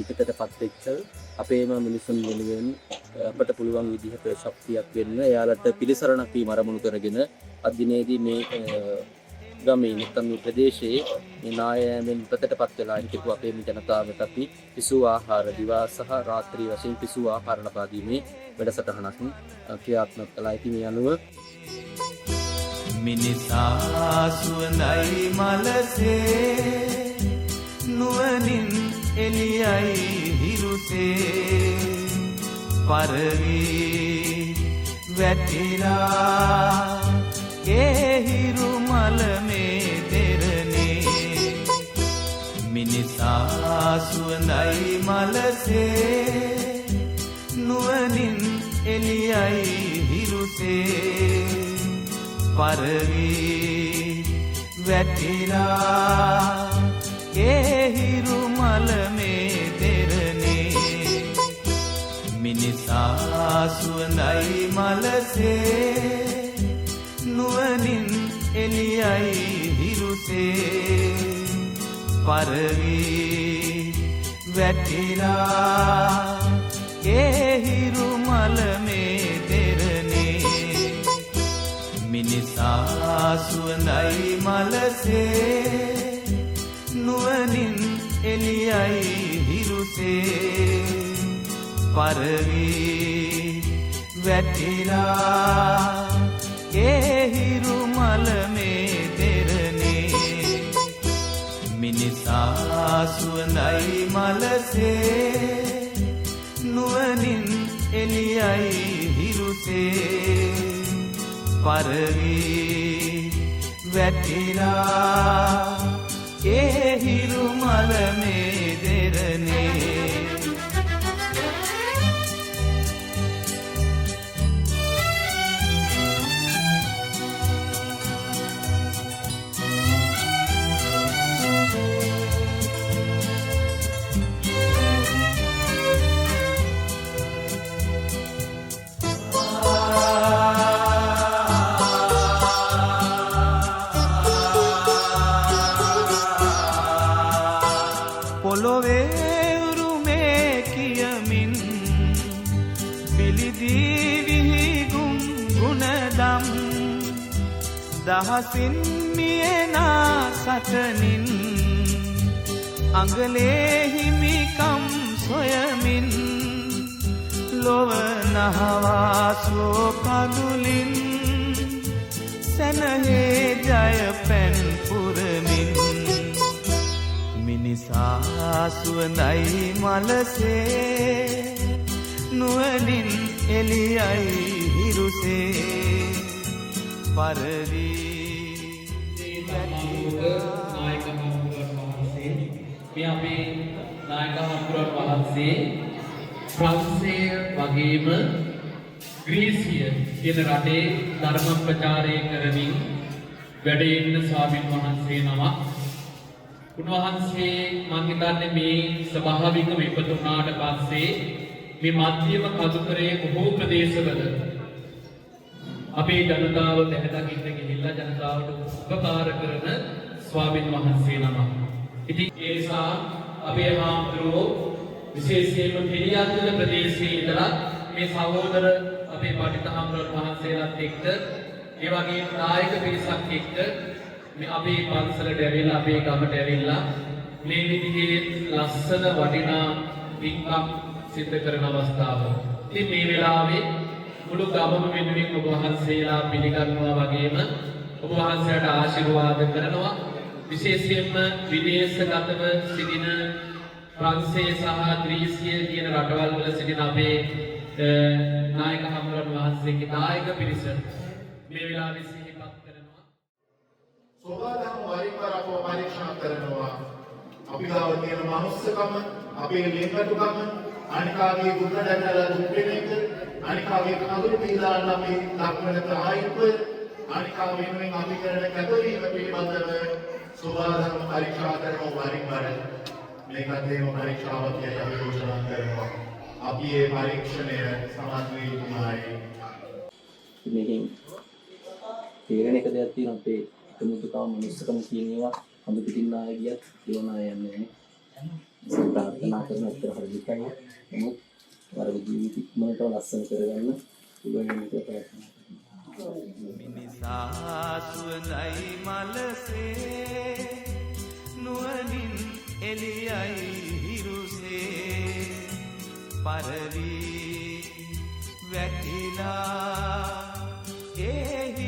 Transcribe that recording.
පිටටපත් වෙච්ච අපේම මිනිසුන් වෙනුවෙන් අපට පුළුවන් විදිහට ශක්තියක් වෙන්න එයාලට පිළිසරණක් වීම අරමුණු කරගෙන අද දිනේදී මේ ගමේ නැත්නම් මේ ප්‍රදේශයේ මේ නායෑමෙන් ප්‍රතිටපත් වෙලා හිටපු අපේ ජනතාවට අපි පිසු ආහාර දිවා සහ රාත්‍රී වශයෙන් පිසු ආහාර ලබා දීමේ වැඩසටහනක් ක්‍රියාත්මක කළා. ඉතින් මේ අනුව මිනිසා සුවඳයි මලසේ නුවණින් එළියයි හිරුසේ පරවි වැටිලා ඒ හිරු මල මේ දෙරනේ මිනිසා සුවඳයි මලසේ නුවණින් එළියයි හිරුසේ පරවි වැටිලා ඒ හිරු මල මේ දෙරනේ මිනිසා සුවඳයි මලසේ නුවණින් එළියයි හිරුසේ පරවි වැටිලා ඒ හිරු මල මේ දෙරනේ මිනිසා සුවඳයි මලසේ නුවණින් එළියයි හිරුසේ පරවි වැටිලා ඒ හිරු මල මේ දෙරනේ මිනිසා සුවඳයි මලසේ නුවණින් එළියයි හිරුසේ පරවි වැටිලා ඒ හිරු මල මේ දෙරනේ දහසින් මියනා සටනින් අඟලේ හිමිකම් සොයමින් ලොව නහවා සෝපදුලින් සැනහේ ජය පැන් පුරමින් මිනිසා සුවඳයි මලසේ නුවණින් එළියයි හිරුසේ පරවි නායක හමුදුරන් වහන්සේ මේ අපේ නායක හමුදුරන් වහන්සේ ප්‍රංශය වගේම ග්‍රීසිය කියන රටේ ධර්ම ප්‍රචාරය කරමින් වැඩ ඉන්න ස්වාමීන් වහන්සේ නමක්. උන්වහන්සේ මම හිතන්නේ මේ ස්වභාවිකව ඉපදුනාට පස්සේ මේ මධ්‍යම කඳුකරයේ බොහෝ ප්‍රදේශවල අපේ ජනතාව දැහැදකින්න ගිහිල්ලා ජනතාවට උපකාර කරන ස්වාමීන් වහන්සේ නමක්. ඉතින් ඒ නිසා අපේ හාමුදුරුවෝ විශේෂයෙන්ම පිළියන්දල ප්‍රදේශයේ ඉඳලා මේ සහෝදර අපේ පඬිත හාමුදුරුවෝ වහන්සේලාත් එක්ක ඒ වගේම නායක පිරිසක් එක්ක මේ අපේ පන්සලට ඇවිල්ලා අපේ ගමට ඇවිල්ලා මේ විදිහේ ලස්සන වටිනා පින්කම් සිදු කරන අවස්ථාව. ඉතින් මේ වෙලාවේ මුළු ගමම වෙනුවෙන් ඔබ වහන්සේලා පිළිගන්නවා වගේම ඔබ වහන්සේලාට ආශිර්වාද කරනවා. විශේෂයෙන්ම විදේශගතව සිටින ප්‍රංශය සහ ග්‍රීසිය කියන රටවල් වල සිටින අපේ නායක හමුදුරන් වහන්සේගේ නායක පිරිස මේ වෙලාවේ සිහිපත් කරනවා. සෝවාදම් වරින් වර අපව පරීක්ෂා කරනවා. අපි ගාව තියෙන මනුස්සකම, අපේ ලිංගතුකම, අනිකාගේ දුක දැකලා දුක් වෙන එක, අනිකාගේ කඳුළු පීඩාන අපි දක්වන ප්‍රායෝගිකව, අනිකාව වෙනුවෙන් අපි කරන කැපවීම පිළිබඳව සෝවාදම් පරීක්ෂා කරනවා වරින් වර. මේකත් ඒම පරීක්ෂාවක් කියලා අපි යෝජනා කරනවා. අපි මේ පරීක්ෂණය සමත් වී යුතුමයි. මේකෙන් තේරෙන එක දෙයක් තියෙනවා අපේ එකමුතුකම මිනිස්සුකම කියන ඒවා හඳු පිටින් ආය ගියත් ඒවම යන්නේ නැහැ. ප්‍රාර්ථනා කරන අතර හරියටම නමුත් වර්ග ජීවිත ඉක්මනට ලස්සන කරගන්න පුළුවන් වෙන එක ප්‍රාර්ථනා කරනවා. මිනිසා සුවඳයි මලසේ නුවණින් එළියයි හිරුසේ පරවි වැටිලා එහි